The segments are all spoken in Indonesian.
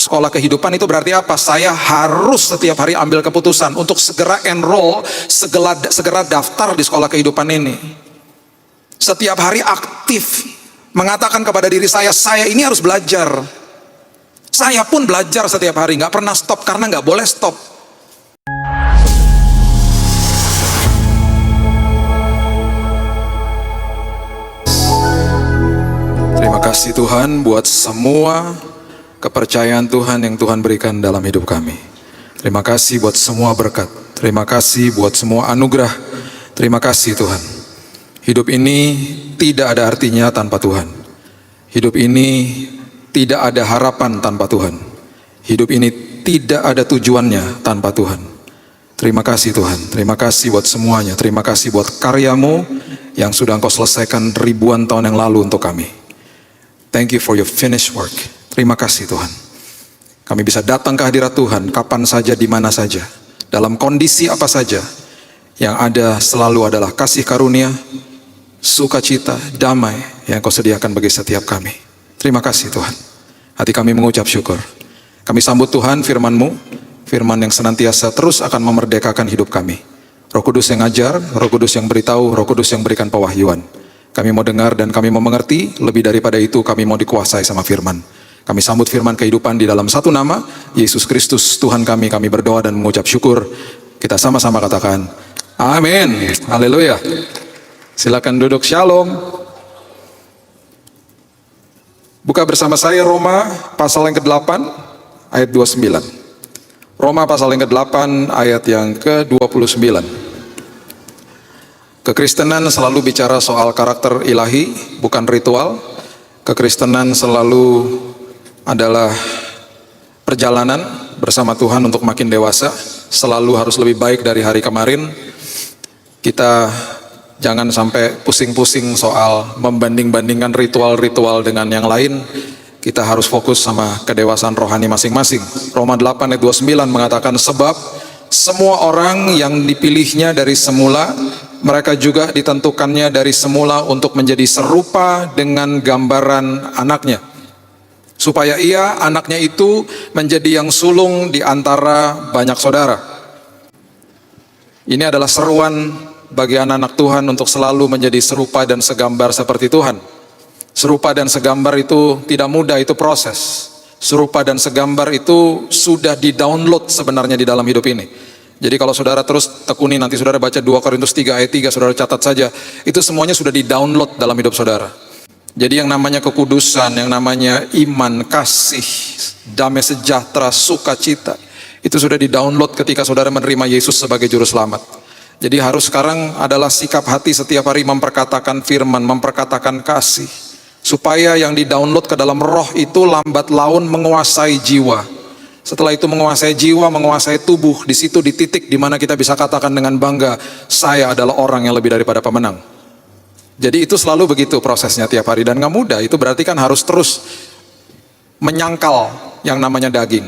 Sekolah kehidupan itu berarti apa? Saya harus setiap hari ambil keputusan untuk segera enroll, segera daftar di sekolah kehidupan ini. Setiap hari aktif mengatakan kepada diri saya ini harus belajar. Saya pun belajar setiap hari, nggak pernah stop karena nggak boleh stop. Terima kasih Tuhan buat semua kepercayaan Tuhan yang Tuhan berikan dalam hidup kami. Terima kasih buat semua berkat. Terima kasih buat semua anugerah. Terima kasih Tuhan. Hidup ini tidak ada artinya tanpa Tuhan. Hidup ini tidak ada harapan tanpa Tuhan. Hidup ini tidak ada tujuannya tanpa Tuhan. Terima kasih Tuhan. Terima kasih buat semuanya. Terima kasih buat karya-Mu yang sudah Engkau selesaikan ribuan tahun yang lalu untuk kami. Thank you for your finished work. Terima kasih Tuhan. Kami bisa datang ke hadirat Tuhan kapan saja, di mana saja, dalam kondisi apa saja. Yang ada selalu adalah kasih karunia, sukacita, damai yang Kau sediakan bagi setiap kami. Terima kasih Tuhan. Hati kami mengucap syukur. Kami sambut Tuhan firman-Mu, firman yang senantiasa terus akan memerdekakan hidup kami. Roh Kudus yang ajar, Roh Kudus yang beritahu, Roh Kudus yang berikan pewahyuan. Kami mau dengar dan kami mau mengerti. Lebih daripada itu kami mau dikuasai sama firman. Kami sambut firman kehidupan di dalam satu nama, Yesus Kristus Tuhan kami. Kami berdoa dan mengucap syukur. Kita sama-sama katakan amin. Haleluya. Silakan duduk. Shalom. Buka bersama saya Roma pasal yang ke-8 ayat 29. Roma pasal yang ke-8 ayat yang ke-29. Kekristenan selalu bicara soal karakter ilahi, bukan ritual. Kekristenan selalu adalah perjalanan bersama Tuhan untuk makin dewasa. Selalu harus lebih baik dari hari kemarin. Kita jangan sampai pusing-pusing soal membanding-bandingkan ritual-ritual dengan yang lain. Kita harus fokus sama kedewasaan rohani masing-masing. Roma 8 ayat 29 mengatakan, sebab semua orang yang dipilihnya dari semula, mereka juga ditentukannya dari semula untuk menjadi serupa dengan gambaran anaknya, supaya ia, anaknya itu, menjadi yang sulung di antara banyak saudara. Ini adalah seruan bagi anak-anak Tuhan untuk selalu menjadi serupa dan segambar seperti Tuhan. Serupa dan segambar itu tidak mudah, itu proses. Serupa dan segambar itu sudah di-download sebenarnya di dalam hidup ini. Jadi kalau saudara terus tekuni, nanti saudara baca 2 Korintus 3 ayat 3, saudara catat saja. Itu semuanya sudah di-download dalam hidup saudara. Jadi yang namanya kekudusan, yang namanya iman, kasih, damai sejahtera, sukacita, itu sudah di-download ketika saudara menerima Yesus sebagai juru selamat. Jadi harus sekarang adalah sikap hati setiap hari memperkatakan firman, memperkatakan kasih. Supaya yang di-download ke dalam roh itu lambat laun menguasai jiwa. Setelah itu menguasai jiwa, menguasai tubuh. Di situ di titik di mana kita bisa katakan dengan bangga, saya adalah orang yang lebih daripada pemenang. Jadi itu selalu begitu prosesnya tiap hari. Dan gak mudah, itu berarti kan harus terus menyangkal yang namanya daging.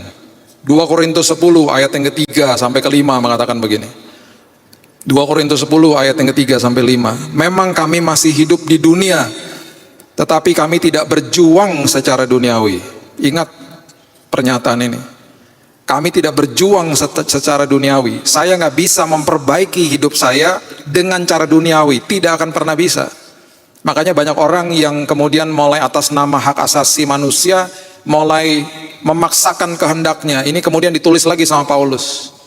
2 Korintus 10 ayat yang ketiga sampai kelima mengatakan begini. 2 Korintus 10 ayat yang ketiga sampai 5. Memang kami masih hidup di dunia, tetapi kami tidak berjuang secara duniawi. Ingat pernyataan ini. Kami tidak berjuang secara duniawi. Saya nggak bisa memperbaiki hidup saya dengan cara duniawi. Tidak akan pernah bisa. Makanya banyak orang yang kemudian mulai atas nama hak asasi manusia, mulai memaksakan kehendaknya. Ini kemudian ditulis lagi sama Paulus.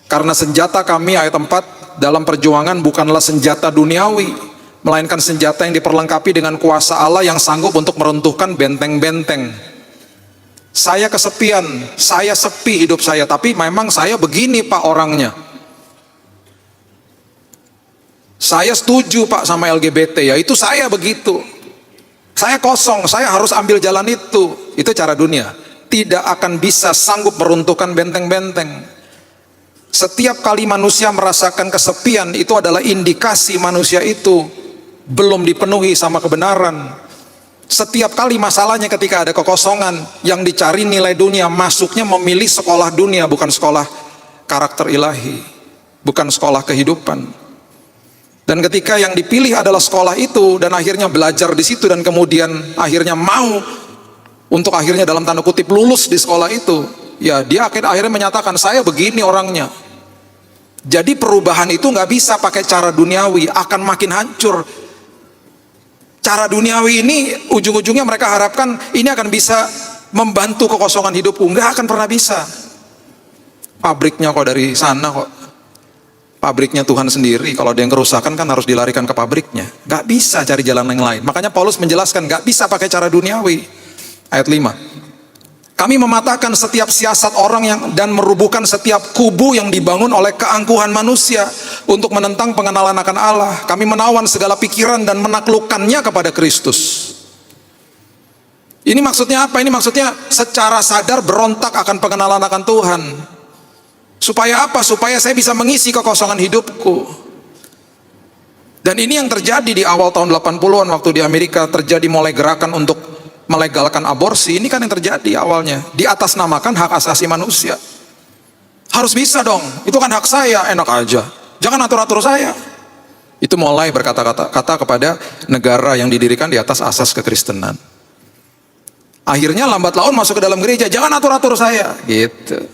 Karena senjata kami, ayat 4, dalam perjuangan bukanlah senjata duniawi, melainkan senjata yang diperlengkapi dengan kuasa Allah yang sanggup untuk meruntuhkan benteng-benteng. Saya kesepian, saya sepi hidup saya, tapi memang saya begini Pak orangnya. Saya setuju Pak sama LGBT, ya itu saya begitu. Saya kosong, saya harus ambil jalan itu. Itu cara dunia. Tidak akan bisa sanggup meruntuhkan benteng-benteng. Setiap kali manusia merasakan kesepian, itu adalah indikasi manusia itu belum dipenuhi sama kebenaran. Setiap kali masalahnya ketika ada kekosongan, yang dicari nilai dunia, masuknya memilih sekolah dunia, bukan sekolah karakter ilahi, bukan sekolah kehidupan. Dan ketika yang dipilih adalah sekolah itu, dan akhirnya belajar di situ, dan kemudian akhirnya mau untuk akhirnya dalam tanda kutip lulus di sekolah itu, ya dia akhirnya menyatakan saya begini orangnya. Jadi perubahan itu nggak bisa pakai cara duniawi, akan makin hancur. Cara duniawi ini ujung-ujungnya mereka harapkan ini akan bisa membantu kekosongan hidupku, nggak akan pernah bisa. Pabriknya kok dari sana kok. Pabriknya Tuhan sendiri, kalau ada yang kerusakan kan harus dilarikan ke pabriknya. Nggak bisa cari jalan yang lain. Makanya Paulus menjelaskan nggak bisa pakai cara duniawi. Ayat 5. Kami mematahkan setiap siasat orang dan merubuhkan setiap kubu yang dibangun oleh keangkuhan manusia untuk menentang pengenalan akan Allah. Kami menawan segala pikiran dan menaklukkannya kepada Kristus. Ini maksudnya apa? Ini maksudnya secara sadar berontak akan pengenalan akan Tuhan. Supaya apa? Supaya saya bisa mengisi kekosongan hidupku. Dan ini yang terjadi di awal tahun 80-an waktu di Amerika terjadi mulai gerakan untuk melegalkan aborsi. Ini kan yang terjadi awalnya, diatasnamakan hak asasi manusia. Harus bisa dong, itu kan hak saya, enak aja, jangan atur-atur saya. Itu mulai berkata-kata kepada negara yang didirikan di atas asas kekristenan. Akhirnya lambat laun masuk ke dalam gereja, jangan atur-atur saya, gitu.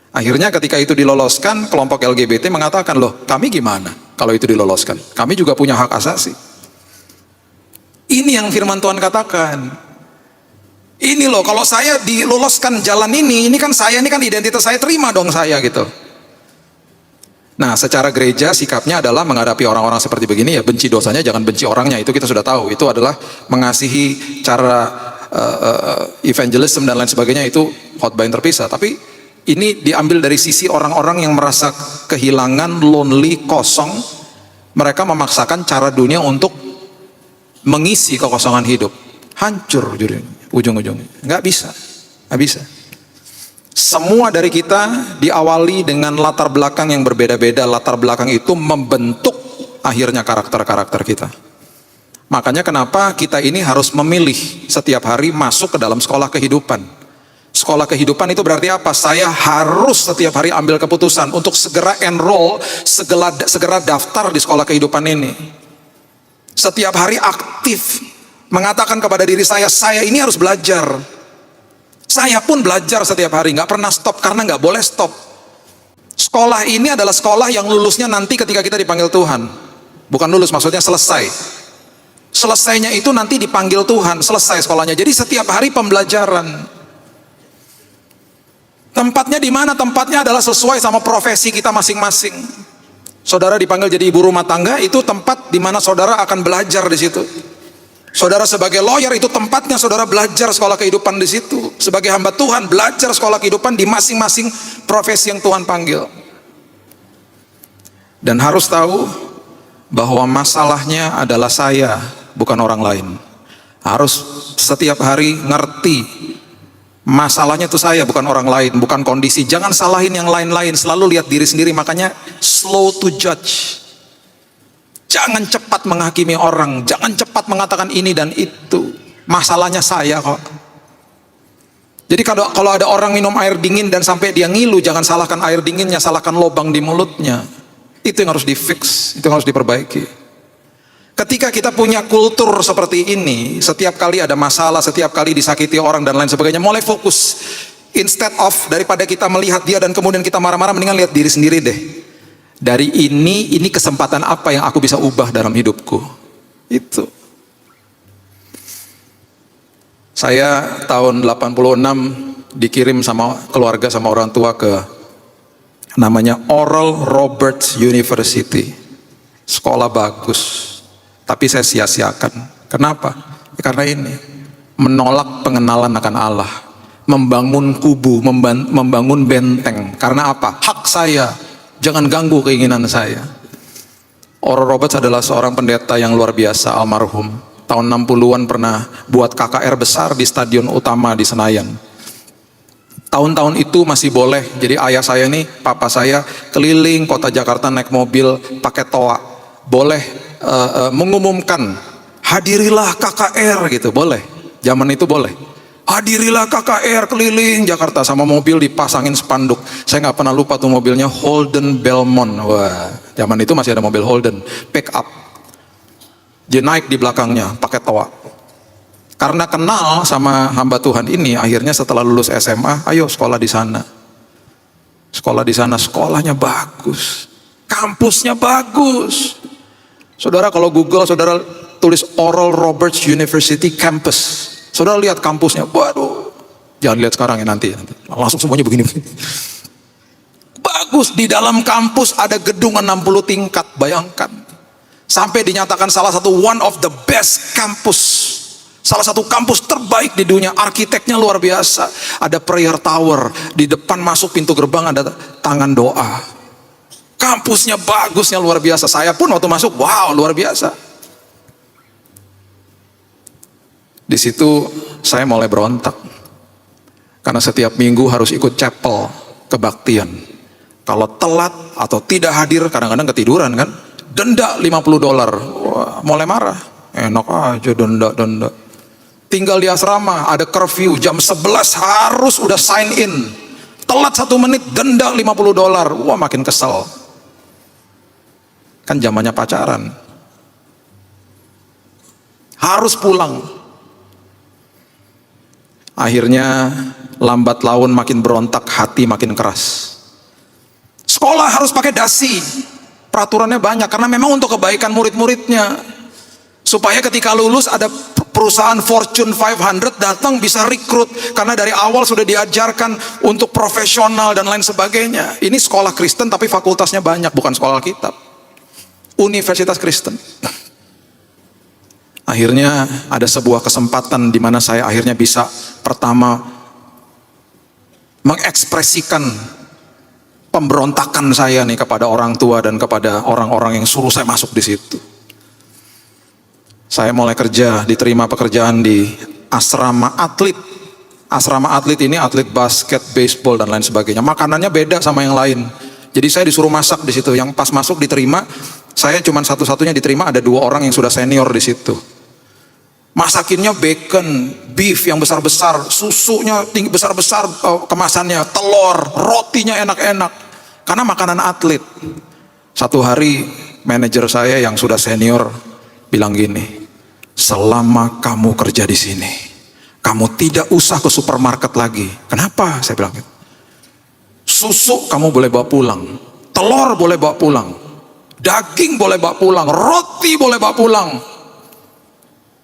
Akhirnya ketika itu diloloskan, kelompok LGBT mengatakan, loh kami gimana kalau itu diloloskan, kami juga punya hak asasi. Ini yang firman Tuhan katakan. Ini loh, kalau saya diloloskan jalan ini kan saya, ini kan identitas saya, terima dong saya gitu. Nah, secara gereja sikapnya adalah menghadapi orang-orang seperti begini, ya benci dosanya, jangan benci orangnya. Itu kita sudah tahu. Itu adalah mengasihi cara evangelism dan lain sebagainya, itu khotbah yang terpisah. Tapi ini diambil dari sisi orang-orang yang merasa kehilangan, lonely, kosong. Mereka memaksakan cara dunia untuk mengisi kekosongan hidup. Hancur ujung-ujungnya. Nggak bisa. Semua dari kita diawali dengan latar belakang yang berbeda-beda. Latar belakang itu membentuk akhirnya karakter-karakter kita. Makanya kenapa kita ini harus memilih setiap hari masuk ke dalam sekolah kehidupan. Sekolah kehidupan itu berarti apa? Saya harus setiap hari ambil keputusan untuk segera enroll, segera daftar di sekolah kehidupan ini. Setiap hari aktif mengatakan kepada diri saya ini harus belajar. Saya pun belajar setiap hari, nggak pernah stop karena nggak boleh stop. Sekolah ini adalah sekolah yang lulusnya nanti ketika kita dipanggil Tuhan. Bukan lulus, maksudnya selesai. Selesainya itu nanti dipanggil Tuhan, selesai sekolahnya. Jadi setiap hari pembelajaran. Tempatnya di mana? Tempatnya adalah sesuai sama profesi kita masing-masing. Saudara dipanggil jadi ibu rumah tangga, itu tempat di mana saudara akan belajar di situ. Saudara sebagai lawyer, itu tempatnya saudara belajar sekolah kehidupan di situ. Sebagai hamba Tuhan, belajar sekolah kehidupan di masing-masing profesi yang Tuhan panggil. Dan harus tahu bahwa masalahnya adalah saya, bukan orang lain. Harus setiap hari ngerti masalahnya itu saya, bukan orang lain, bukan kondisi. Jangan salahin yang lain-lain, selalu lihat diri sendiri. Makanya slow to judge. Jangan cepat menghakimi orang, jangan cepat mengatakan ini dan itu. Masalahnya saya kok. Jadi kalau ada orang minum air dingin dan sampai dia ngilu, jangan salahkan air dinginnya, salahkan lubang di mulutnya. Itu yang harus di-fix, itu yang harus diperbaiki. Ketika kita punya kultur seperti ini, setiap kali ada masalah, setiap kali disakiti orang dan lain sebagainya, mulai fokus. Instead of daripada kita melihat dia dan kemudian kita marah-marah, mendingan lihat diri sendiri deh. Dari ini kesempatan apa yang aku bisa ubah dalam hidupku. Itu. Saya tahun 86 dikirim sama keluarga, sama orang tua ke namanya Oral Roberts University. Sekolah bagus. Tapi saya sia-siakan. Kenapa? Ya, karena ini menolak pengenalan akan Allah, membangun kubu, membangun benteng. Karena apa? Hak saya, jangan ganggu keinginan saya. Oral Roberts adalah seorang pendeta yang luar biasa, almarhum. Tahun 60-an pernah buat KKR besar di Stadion Utama di Senayan. Tahun-tahun itu masih boleh. Jadi ayah saya nih, papa saya keliling kota Jakarta naik mobil pakai toa. Boleh mengumumkan hadirilah KKR gitu, boleh. Zaman itu boleh. Hadirilah KKR keliling Jakarta, sama mobil dipasangin spanduk. Saya nggak pernah lupa tuh mobilnya Holden Belmont. Wah, zaman itu masih ada mobil Holden, pick up. Dia naik di belakangnya pakai toa. Karena kenal sama hamba Tuhan ini, akhirnya setelah lulus SMA, ayo sekolah di sana. Sekolah di sana, sekolahnya bagus, kampusnya bagus. Saudara kalau Google, saudara tulis Oral Roberts University Campus, saudara lihat kampusnya, waduh, jangan lihat sekarang ya, nanti langsung semuanya begini. Bagus, di dalam kampus ada gedung 60 tingkat, bayangkan. Sampai dinyatakan salah satu one of the best campus. Salah satu kampus terbaik di dunia, arsiteknya luar biasa. Ada prayer tower, di depan masuk pintu gerbang ada tangan doa. Kampusnya bagusnya luar biasa. Saya pun waktu masuk, wow, luar biasa. Di situ saya mulai berontak. Karena setiap minggu harus ikut chapel, kebaktian. Kalau telat atau tidak hadir, kadang-kadang ketiduran kan, denda $50. Wah, mulai marah. Enak aja denda. Tinggal di asrama, ada curfew, jam 11 harus udah sign in. Telat 1 menit, denda $50. Wah, makin kesel. Kan zamannya pacaran. Harus pulang. Akhirnya lambat laun makin berontak, hati makin keras. Sekolah harus pakai dasi. Peraturannya banyak, karena memang untuk kebaikan murid-muridnya. Supaya ketika lulus ada perusahaan Fortune 500 datang bisa rekrut, karena dari awal sudah diajarkan untuk profesional dan lain sebagainya. Ini sekolah Kristen tapi fakultasnya banyak, bukan sekolah Alkitab. Universitas Kristen. Akhirnya ada sebuah kesempatan di mana saya akhirnya bisa pertama mengekspresikan pemberontakan saya nih kepada orang tua dan kepada orang-orang yang suruh saya masuk di situ. Saya mulai kerja, diterima pekerjaan di asrama atlet. Asrama atlet ini atlet basket, baseball dan lain sebagainya. Makanannya beda sama yang lain. Jadi saya disuruh masak di situ. Yang pas masuk diterima, saya cuma satu-satunya diterima, ada 2 orang yang sudah senior di situ. Masakinnya bacon, beef yang besar-besar, susunya tinggi besar-besar, kemasannya, telur, rotinya enak-enak. Karena makanan atlet. Satu hari manajer saya yang sudah senior bilang gini, selama kamu kerja di sini, kamu tidak usah ke supermarket lagi. Kenapa? Saya bilang gitu. Susu kamu boleh bawa pulang, telur boleh bawa pulang, daging boleh bawa pulang, roti boleh bawa pulang.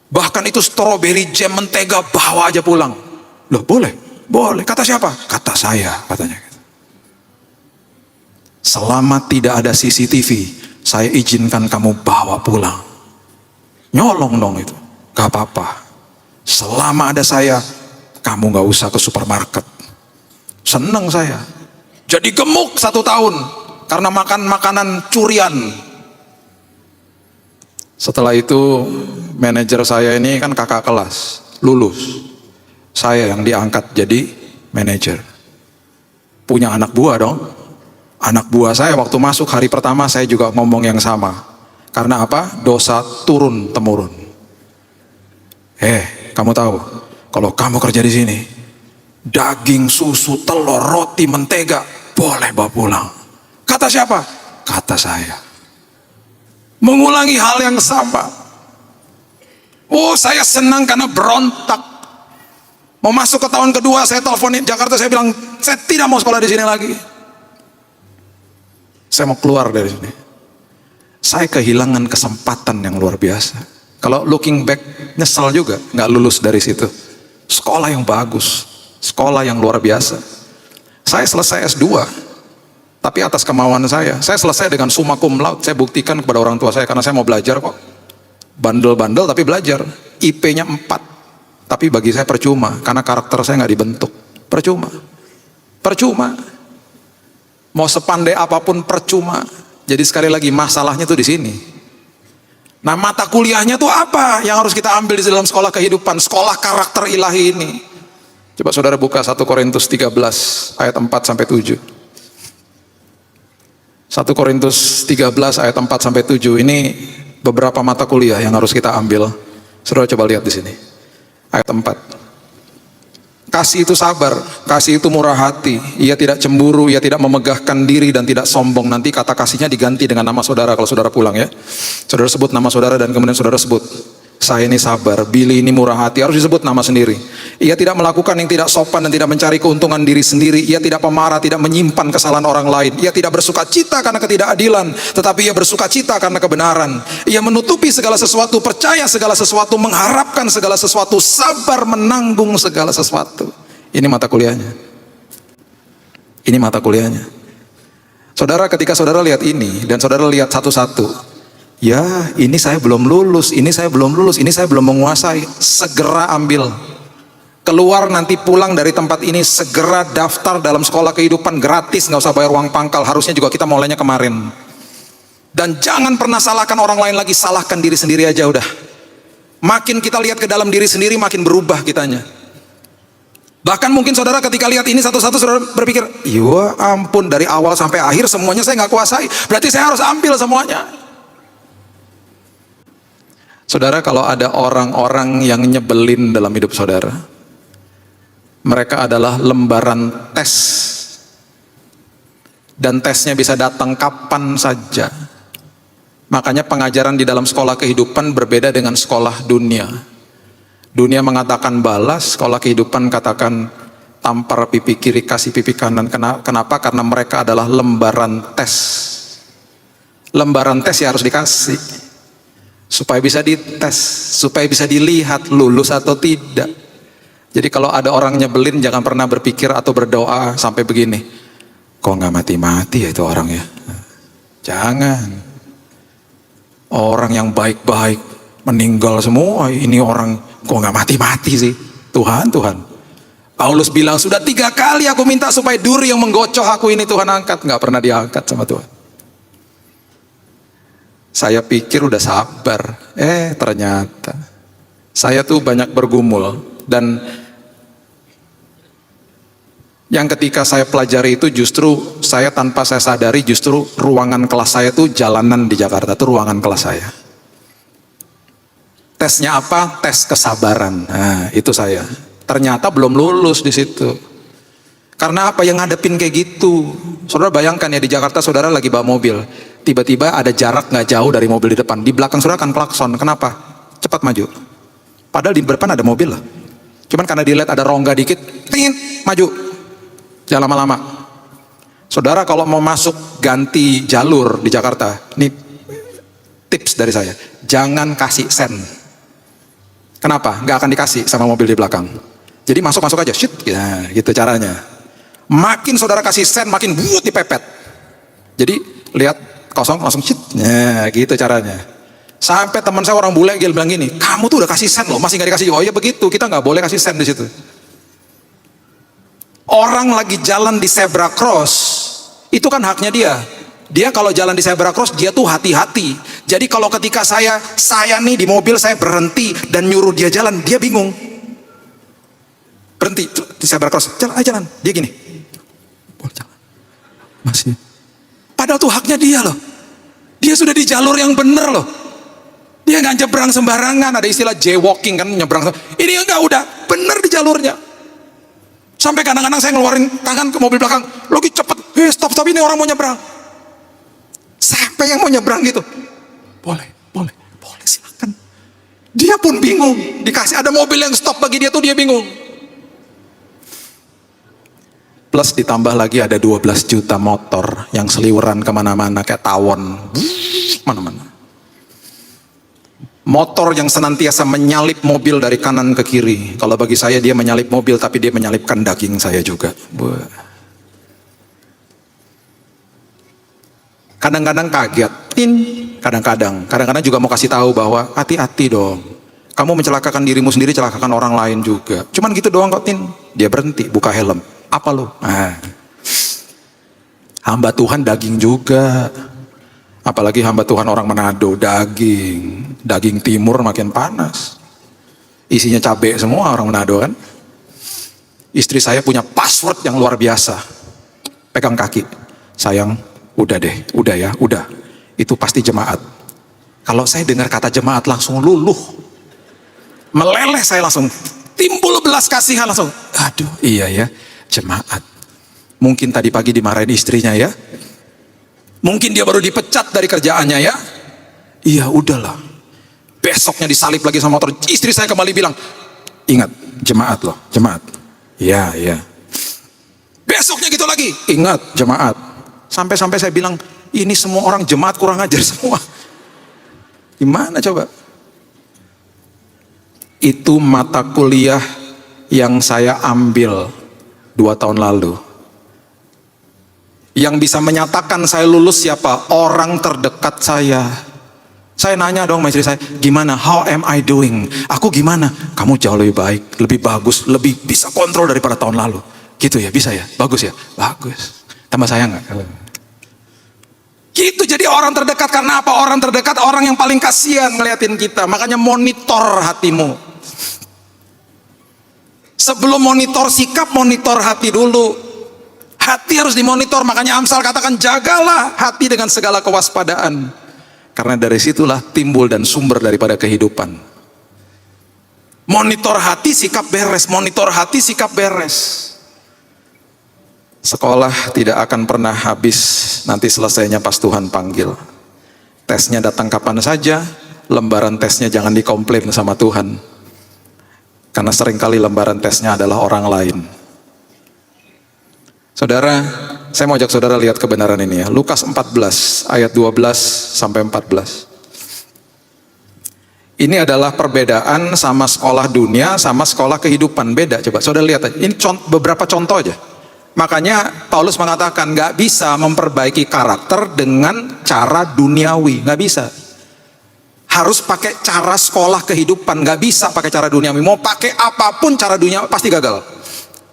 Bahkan itu strawberry jam mentega bawa aja pulang. Loh, boleh? Boleh. Kata siapa? Kata saya, katanya gitu. Selama tidak ada CCTV, saya izinkan kamu bawa pulang. Nyolong dong itu, gak apa-apa. Selama ada saya, kamu gak usah ke supermarket. Seneng saya. Jadi gemuk 1 tahun karena makan makanan curian. Setelah itu manajer saya ini kan kakak kelas, lulus. Saya yang diangkat jadi manajer. Punya anak buah dong. Anak buah saya waktu masuk hari pertama saya juga ngomong yang sama. Karena apa? Dosa turun temurun. Kamu tahu, kalau kamu kerja di sini, daging, susu, telur, roti, mentega boleh bawa pulang. Kata siapa? Kata saya. Mengulangi hal yang sama. Oh, saya senang karena berontak. Mau masuk ke tahun kedua, saya teleponin Jakarta, saya bilang, saya tidak mau sekolah di sini lagi. Saya mau keluar dari sini. Saya kehilangan kesempatan yang luar biasa. Kalau looking back, nyesal juga nggak lulus dari situ. Sekolah yang bagus, sekolah yang luar biasa. Saya selesai S2, tapi atas kemauan saya. Saya selesai dengan summa cum laude. Saya buktikan kepada orang tua saya karena saya mau belajar kok. Bandel-bandel tapi belajar. IP-nya 4, tapi bagi saya percuma karena karakter saya nggak dibentuk. Percuma. Mau sepandai apapun percuma. Jadi sekali lagi masalahnya tuh di sini. Nah, mata kuliahnya tuh apa yang harus kita ambil di dalam sekolah kehidupan, sekolah karakter ilahi ini? Coba saudara buka 1 Korintus 13 ayat 4 sampai 7. 1 Korintus 13 ayat 4 sampai 7 ini beberapa mata kuliah yang harus kita ambil. Saudara coba lihat di sini. Ayat 4. Kasih itu sabar, kasih itu murah hati, ia tidak cemburu, ia tidak memegahkan diri dan tidak sombong. Nanti kata kasihnya diganti dengan nama saudara kalau saudara pulang ya. Saudara sebut nama saudara dan kemudian saudara sebut, Saya ini sabar, Billy ini murah hati, harus disebut nama sendiri. Ia tidak melakukan yang tidak sopan dan tidak mencari keuntungan diri sendiri. Ia tidak pemarah, tidak menyimpan kesalahan orang lain. Ia tidak bersuka cita karena ketidakadilan, tetapi ia bersuka cita karena kebenaran. Ia menutupi segala sesuatu, percaya segala sesuatu, mengharapkan segala sesuatu, sabar menanggung segala sesuatu. Ini mata kuliahnya. Ini mata kuliahnya. Saudara, ketika saudara lihat ini dan saudara lihat satu-satu, ya, ini saya belum lulus, ini saya belum lulus, ini saya belum menguasai. Segera ambil. Keluar nanti pulang dari tempat ini, segera daftar dalam sekolah kehidupan gratis, nggak usah bayar uang pangkal. Harusnya juga kita mulainya kemarin. Dan jangan pernah salahkan orang lain lagi, salahkan diri sendiri aja udah. Makin kita lihat ke dalam diri sendiri, makin berubah kitanya. Bahkan mungkin saudara ketika lihat ini satu-satu saudara berpikir, ya ampun, dari awal sampai akhir semuanya saya nggak kuasai, berarti saya harus ambil semuanya. Saudara, kalau ada orang-orang yang nyebelin dalam hidup saudara, mereka adalah lembaran tes. Dan tesnya bisa datang kapan saja. Makanya pengajaran di dalam sekolah kehidupan berbeda dengan sekolah dunia. Dunia mengatakan balas, sekolah kehidupan katakan tampar pipi kiri, kasih pipi kanan. Kenapa? Karena mereka adalah lembaran tes. Lembaran tes ya harus dikasih. Supaya bisa dites, supaya bisa dilihat lulus atau tidak. Jadi kalau ada orang nyebelin, jangan pernah berpikir atau berdoa sampai begini, kok nggak mati-mati ya itu orang ya. Jangan. Orang yang baik-baik meninggal semua, ini orang kok nggak mati-mati sih. Tuhan, Tuhan. Paulus bilang, sudah 3 kali aku minta supaya duri yang menggocoh aku ini Tuhan angkat. Nggak pernah diangkat sama Tuhan. Saya pikir udah sabar, ternyata saya tuh banyak bergumul. Dan yang ketika saya pelajari itu justru saya tanpa saya sadari, justru ruangan kelas saya tuh jalanan di Jakarta, tuh ruangan kelas saya. Tesnya apa? Tes kesabaran. Nah, itu saya. Ternyata belum lulus di situ. Karena apa? Yang ngadepin kayak gitu. Saudara bayangkan ya, di Jakarta saudara lagi bawa mobil, tiba-tiba ada jarak nggak jauh dari mobil di depan, di belakang saudara kan klakson. Kenapa? Cepat maju. Padahal di depan ada mobil lah. Cuman karena dilihat ada rongga dikit, tingin, maju. Jangan lama-lama. Saudara kalau mau masuk ganti jalur di Jakarta, ini tips dari saya, jangan kasih sen. Kenapa? Nggak akan dikasih sama mobil di belakang. Jadi masuk-masuk aja, shit, ya, gitu caranya. Makin saudara kasih sen, makin dipepet. Jadi lihat kosong, langsung shit, ya, gitu caranya. Sampai teman saya orang bule, dia bilang gini, kamu tuh udah kasih sen loh, masih nggak dikasih. Oh ya begitu, kita nggak boleh kasih sen di situ. Orang lagi jalan di zebra cross, itu kan haknya dia. Dia kalau jalan di zebra cross, dia tuh hati-hati. Jadi kalau ketika saya nih di mobil, saya berhenti dan nyuruh dia jalan, dia bingung. Berhenti di zebra cross, jalan, dia gini, boleh jalan, masih. Padahal tuh haknya dia loh. Dia sudah di jalur yang bener loh. Dia nggak nyebrang sembarangan, ada istilah jaywalking kan, nyebrang. Ini enggak, udah bener di jalurnya. Sampai kadang-kadang saya ngeluarin tangan ke mobil belakang, lagi cepet, stop, ini orang mau nyebrang. Siapa yang mau nyebrang gitu? Boleh silakan. Dia pun bingung, dikasih ada mobil yang stop bagi dia tuh dia bingung. Plus ditambah lagi ada 12 juta motor yang seliweran kemana-mana kayak tawon, mana-mana. Motor yang senantiasa menyalip mobil dari kanan ke kiri. Kalau bagi saya dia menyalip mobil, tapi dia menyalipkan daging saya juga. Kadang-kadang kaget, kadang-kadang juga mau kasih tahu bahwa hati-hati dong. Kamu mencelakakan dirimu sendiri, celakakan orang lain juga. Cuman gitu doang kok, Tin. Dia berhenti, buka helm. Apa lo? Hamba Tuhan daging juga. Apalagi hamba Tuhan orang Manado, daging timur makin panas. Isinya cabai semua orang Manado kan. Istri saya punya password yang luar biasa. Pegang kaki, sayang, udah ya. Itu pasti jemaat. Kalau saya dengar kata jemaat langsung luluh, meleleh saya langsung, timbul belas kasihan langsung. Aduh, iya ya, jemaat. Mungkin tadi pagi dimarahin istrinya ya. Mungkin dia baru dipecat dari kerjaannya ya. Iya udahlah. Besoknya disalib lagi sama motor. Istri saya kembali bilang, ingat, jemaat loh, jemaat. Ya, ya. Besoknya gitu lagi, ingat, jemaat. Sampai-sampai saya bilang, ini semua orang jemaat kurang ajar semua. Gimana coba? Itu mata kuliah yang saya ambil 2 tahun lalu. Yang bisa menyatakan saya lulus siapa? Orang terdekat saya. Saya nanya dong sama istri saya, gimana? How am I doing? Aku gimana? Kamu jauh lebih baik, lebih bagus, lebih bisa kontrol daripada tahun lalu. Gitu ya, bisa ya? Bagus ya? Bagus. Tambah sayang gak? Gitu, jadi orang terdekat. Karena apa? Orang terdekat, orang yang paling kasihan ngeliatin kita. Makanya monitor hatimu. Sebelum monitor sikap, monitor hati dulu. Hati harus dimonitor. Makanya Amsal katakan, jagalah hati dengan segala kewaspadaan. Karena dari situlah timbul dan sumber daripada kehidupan. Monitor hati, sikap beres. Monitor hati, sikap beres. Sekolah tidak akan pernah habis nanti selesainya pas Tuhan panggil. Tesnya datang kapan saja, lembaran tesnya jangan dikomplain sama Tuhan. Karena seringkali lembaran tesnya adalah orang lain. Saudara, saya mau ajak saudara lihat kebenaran ini ya. Lukas 14 ayat 12 sampai 14. Ini adalah perbedaan sama sekolah dunia sama sekolah kehidupan, beda. Coba saudara lihat aja. Ini beberapa contoh aja. Makanya Paulus mengatakan nggak bisa memperbaiki karakter dengan cara duniawi, nggak bisa. Harus pakai cara sekolah kehidupan, nggak bisa pakai cara duniawi. Mau pakai apapun cara dunia pasti gagal.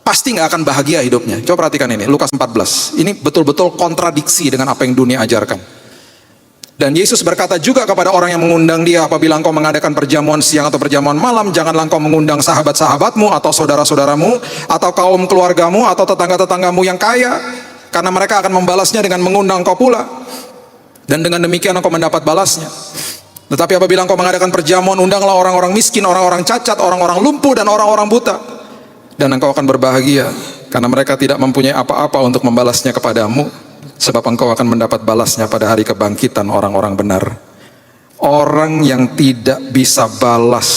Pasti nggak akan bahagia hidupnya. Coba perhatikan ini, Lukas 14. Ini betul-betul kontradiksi dengan apa yang dunia ajarkan. Dan Yesus berkata juga kepada orang yang mengundang dia, apabila engkau mengadakan perjamuan siang atau perjamuan malam, janganlah engkau mengundang sahabat-sahabatmu atau saudara-saudaramu atau kaum keluargamu atau tetangga-tetanggamu yang kaya, karena mereka akan membalasnya dengan mengundang engkau pula. Dan dengan demikian engkau mendapat balasnya. Tetapi apabila engkau mengadakan perjamuan, undanglah orang-orang miskin, orang-orang cacat, orang-orang lumpuh, dan orang-orang buta. Dan engkau akan berbahagia, karena mereka tidak mempunyai apa-apa untuk membalasnya kepadamu, sebab engkau akan mendapat balasnya pada hari kebangkitan orang-orang benar. Orang yang tidak bisa balas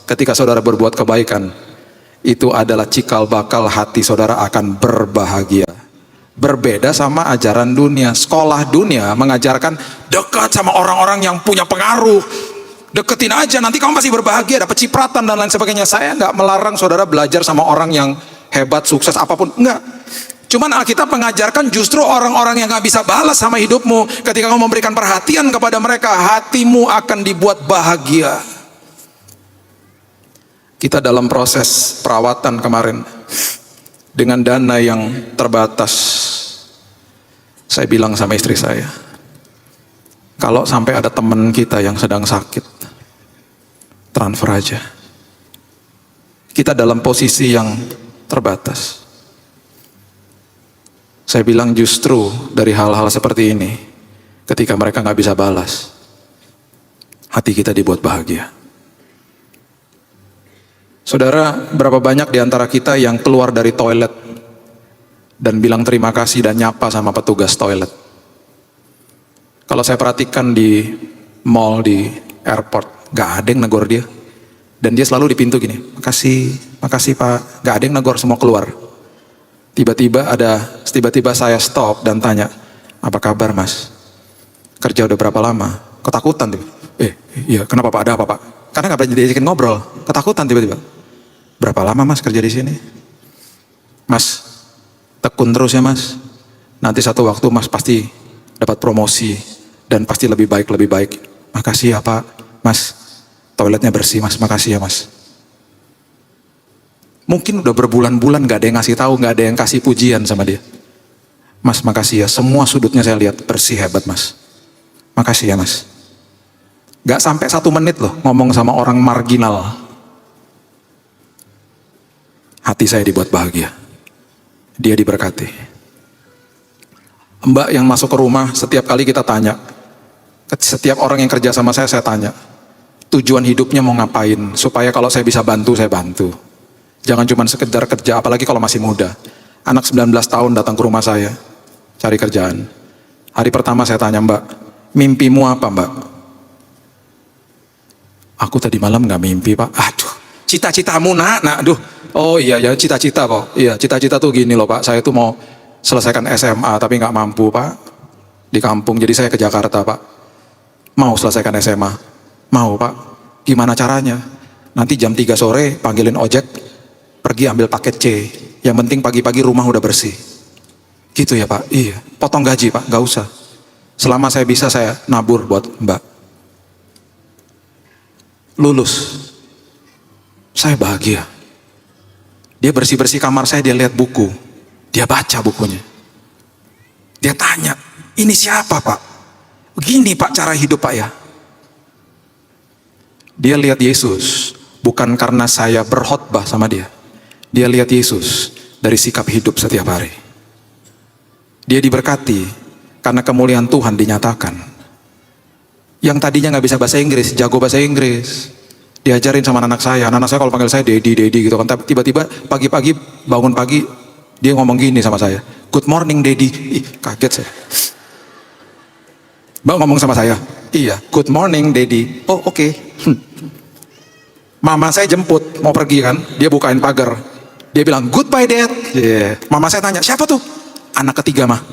ketika saudara berbuat kebaikan, itu adalah cikal bakal hati saudara akan berbahagia. Berbeda sama ajaran dunia. Sekolah dunia mengajarkan dekat sama orang-orang yang punya pengaruh. Deketin aja, nanti kamu pasti berbahagia, dapat cipratan dan lain sebagainya. Saya nggak melarang saudara belajar sama orang yang hebat, sukses, apapun. Enggak. Cuman Alkitab mengajarkan justru orang-orang yang nggak bisa balas sama hidupmu. Ketika kamu memberikan perhatian kepada mereka, hatimu akan dibuat bahagia. Kita dalam proses perawatan kemarin, dengan dana yang terbatas, saya bilang sama istri saya, kalau sampai ada teman kita yang sedang sakit, transfer aja. Kita dalam posisi yang terbatas. Saya bilang justru dari hal-hal seperti ini, ketika mereka nggak bisa balas, hati kita dibuat bahagia. Saudara, berapa banyak di antara kita yang keluar dari toilet dan bilang terima kasih dan nyapa sama petugas toilet? Kalau saya perhatikan di mall, di airport, gak ada yang negor dia. Dan dia selalu di pintu gini, makasih pak, gak ada yang negor, semua keluar. Tiba-tiba saya stop dan tanya, apa kabar mas? Kerja udah berapa lama? Ketakutan tuh. Iya, kenapa pak? Ada apa pak? Karena gak pernah diajakin ngobrol, ketakutan tiba-tiba. Berapa lama mas kerja di sini? Mas, tekun terus ya mas. Nanti satu waktu mas pasti dapat promosi dan pasti lebih baik. Makasih ya pak, mas. Toiletnya bersih mas, makasih ya mas. Mungkin udah berbulan-bulan gak ada yang ngasih tahu, gak ada yang kasih pujian sama dia. Mas, makasih ya. Semua sudutnya saya lihat bersih, hebat mas. Makasih ya mas. Gak sampai 1 menit loh ngomong sama orang marginal. Hati saya dibuat bahagia. Dia diberkati. Mbak yang masuk ke rumah, setiap kali kita tanya, setiap orang yang kerja sama saya tanya, tujuan hidupnya mau ngapain, supaya kalau saya bisa bantu, saya bantu. Jangan cuma sekedar kerja, apalagi kalau masih muda. Anak 19 tahun datang ke rumah saya, cari kerjaan. Hari pertama saya tanya, mbak, mimpimu apa mbak? Aku tadi malam nggak mimpi Pak. Aduh, cita-citamu nak, aduh. Oh iya ya, cita-cita kok. Iya, cita-cita tuh gini loh Pak. Saya tuh mau selesaikan SMA tapi nggak mampu Pak. Di kampung, jadi saya ke Jakarta Pak. Mau selesaikan SMA. Mau Pak. Gimana caranya? Nanti jam 3 sore panggilin ojek, pergi ambil paket C. Yang penting pagi-pagi rumah udah bersih. Gitu ya Pak? Iya. Potong gaji Pak, nggak usah. Selama saya bisa saya nabur buat Mbak. Lulus. Saya bahagia. Dia bersih-bersih kamar saya, dia lihat buku. Dia baca bukunya. Dia tanya, ini siapa Pak? Begini Pak cara hidup Pak ya. Dia lihat Yesus, bukan karena saya berkhotbah sama dia. Dia lihat Yesus dari sikap hidup setiap hari. Dia diberkati karena kemuliaan Tuhan dinyatakan. Yang tadinya nggak bisa bahasa Inggris, jago bahasa Inggris. Diajarin sama anak saya kalau panggil saya Dedi gitu kan. Tiba-tiba pagi-pagi bangun pagi dia ngomong gini sama saya, good morning Dedi. Ih, kaget saya. Mbak ngomong sama saya, iya, good morning Dedi. Oh oke. Mama saya jemput mau pergi kan, dia bukain pagar, dia bilang goodbye Dad. Yeah. Mama saya tanya siapa tuh? Anak ketiga mah.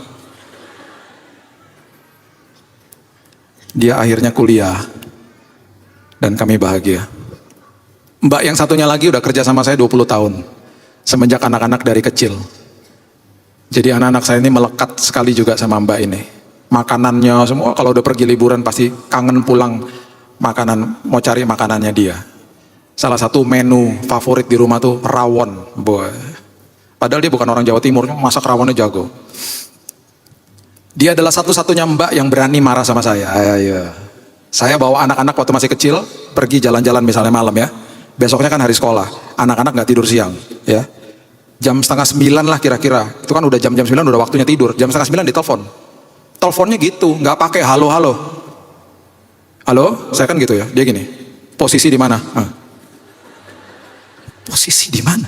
Dia akhirnya kuliah dan kami bahagia. Mbak yang satunya lagi udah kerja sama saya 20 tahun. Semenjak anak-anak dari kecil. Jadi anak-anak saya ini melekat sekali juga sama Mbak ini. Makanannya semua kalau udah pergi liburan pasti kangen pulang makanan, mau cari makanannya dia. Salah satu menu favorit di rumah tuh rawon. Boy. Padahal dia bukan orang Jawa Timur, masak rawonnya jago. Dia adalah satu-satunya Mbak yang berani marah sama saya. Ayo. Saya bawa anak-anak waktu masih kecil, pergi jalan-jalan misalnya malam ya. Besoknya kan hari sekolah, anak-anak nggak tidur siang, ya. Jam 8:30 lah kira-kira. Itu kan udah jam 9 udah waktunya tidur. Jam 8:30 ditelepon. Teleponnya gitu, nggak pakai halo. Halo, saya kan gitu ya. Dia gini, posisi di mana? Posisi di mana?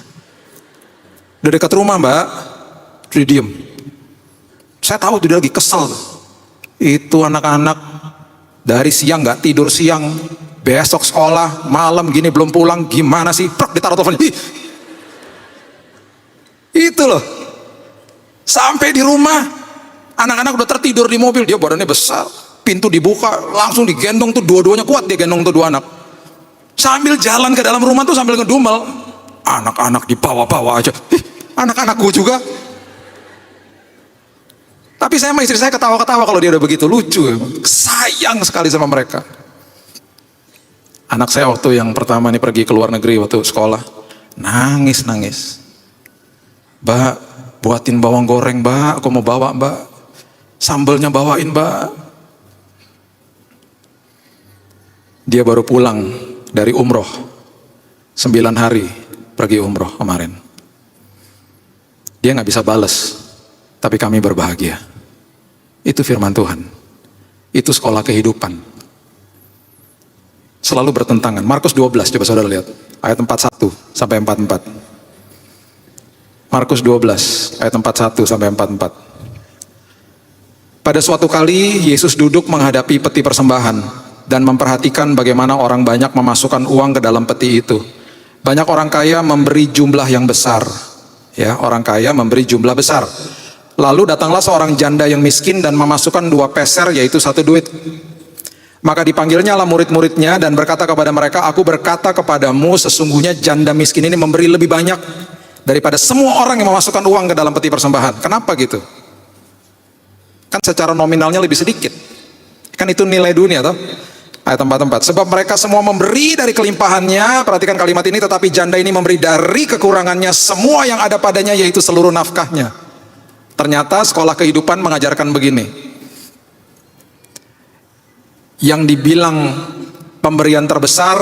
Udah dekat rumah Mbak, dia diem. Saya tahu dia lagi kesel. Itu anak-anak dari siang nggak tidur siang. Besok sekolah, malam gini belum pulang, gimana sih? Prak, ditaruh teleponnya. Itu loh. Sampai di rumah, anak-anak udah tertidur di mobil, dia badannya besar. Pintu dibuka, langsung digendong tuh, dua-duanya kuat dia gendong tuh dua anak. Sambil jalan ke dalam rumah tuh sambil ngedumel. Anak-anak dibawa-bawa aja. Anak-anakku juga. Tapi saya sama istri saya ketawa-ketawa kalau dia udah begitu, lucu. Sayang sekali sama mereka. Anak saya waktu yang pertama nih pergi ke luar negeri waktu sekolah, nangis. Mbak, buatin bawang goreng Mbak, aku mau bawa Mbak. Sambelnya bawain Mbak. Dia baru pulang dari umroh, 9 hari pergi umroh kemarin. Dia nggak bisa bales, tapi kami berbahagia. Itu firman Tuhan. Itu sekolah kehidupan. Selalu bertentangan. Markus 12, coba saudara lihat. Ayat 41 sampai 44. Markus 12, ayat 41 sampai 44. Pada suatu kali, Yesus duduk menghadapi peti persembahan dan memperhatikan bagaimana orang banyak memasukkan uang ke dalam peti itu. Banyak orang kaya memberi jumlah yang besar. Ya, orang kaya memberi jumlah besar. Lalu datanglah seorang janda yang miskin dan memasukkan 2 peser, yaitu 1 duit. Maka dipanggilnya lah murid-muridnya dan berkata kepada mereka, aku berkata kepadamu, sesungguhnya janda miskin ini memberi lebih banyak daripada semua orang yang memasukkan uang ke dalam peti persembahan. Kenapa gitu? Kan secara nominalnya lebih sedikit. Kan itu nilai dunia toh? Ayat 44. Sebab mereka semua memberi dari kelimpahannya, perhatikan kalimat ini, tetapi janda ini memberi dari kekurangannya semua yang ada padanya, yaitu seluruh nafkahnya. Ternyata sekolah kehidupan mengajarkan begini. Yang dibilang pemberian terbesar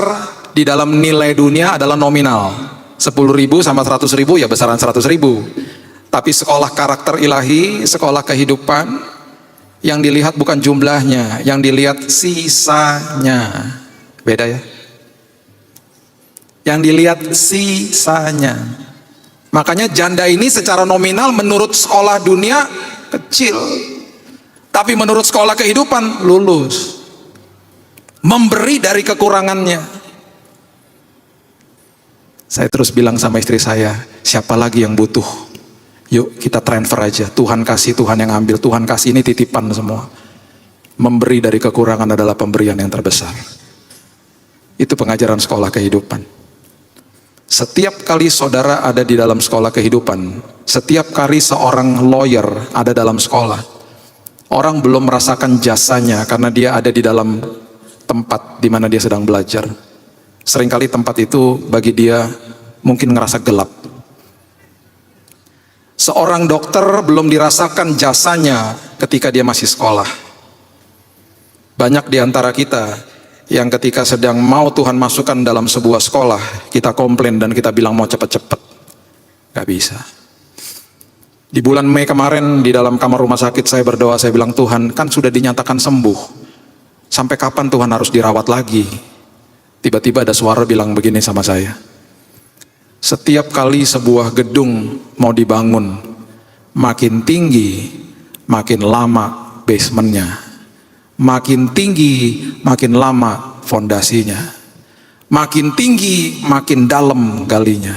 di dalam nilai dunia adalah nominal. 10.000 sama 100.000 ya besaran 100.000. Tapi sekolah karakter ilahi, sekolah kehidupan, yang dilihat bukan jumlahnya, yang dilihat sisanya. Beda ya? Yang dilihat sisanya. Makanya janda ini secara nominal menurut sekolah dunia kecil. Tapi menurut sekolah kehidupan lulus. Memberi dari kekurangannya. Saya terus bilang sama istri saya, siapa lagi yang butuh? Yuk kita transfer aja, Tuhan kasih, Tuhan yang ambil, Tuhan kasih, ini titipan semua. Memberi dari kekurangan adalah pemberian yang terbesar. Itu pengajaran sekolah kehidupan. Setiap kali saudara ada di dalam sekolah kehidupan, setiap kali seorang lawyer ada dalam sekolah, orang belum merasakan jasanya karena dia ada di dalam tempat di mana dia sedang belajar. Seringkali tempat itu bagi dia mungkin ngerasa gelap. Seorang dokter belum dirasakan jasanya ketika dia masih sekolah. Banyak di antara kita yang ketika sedang mau Tuhan masukkan dalam sebuah sekolah, kita komplain dan kita bilang mau cepet-cepet. Gak bisa. Di bulan Mei kemarin di dalam kamar rumah sakit saya berdoa, saya bilang, Tuhan kan sudah dinyatakan sembuh. Sampai kapan Tuhan harus dirawat lagi? Tiba-tiba ada suara bilang begini sama saya. Setiap kali sebuah gedung mau dibangun, makin tinggi, makin lama basementnya. Makin tinggi, makin lama fondasinya. Makin tinggi, makin dalam galinya.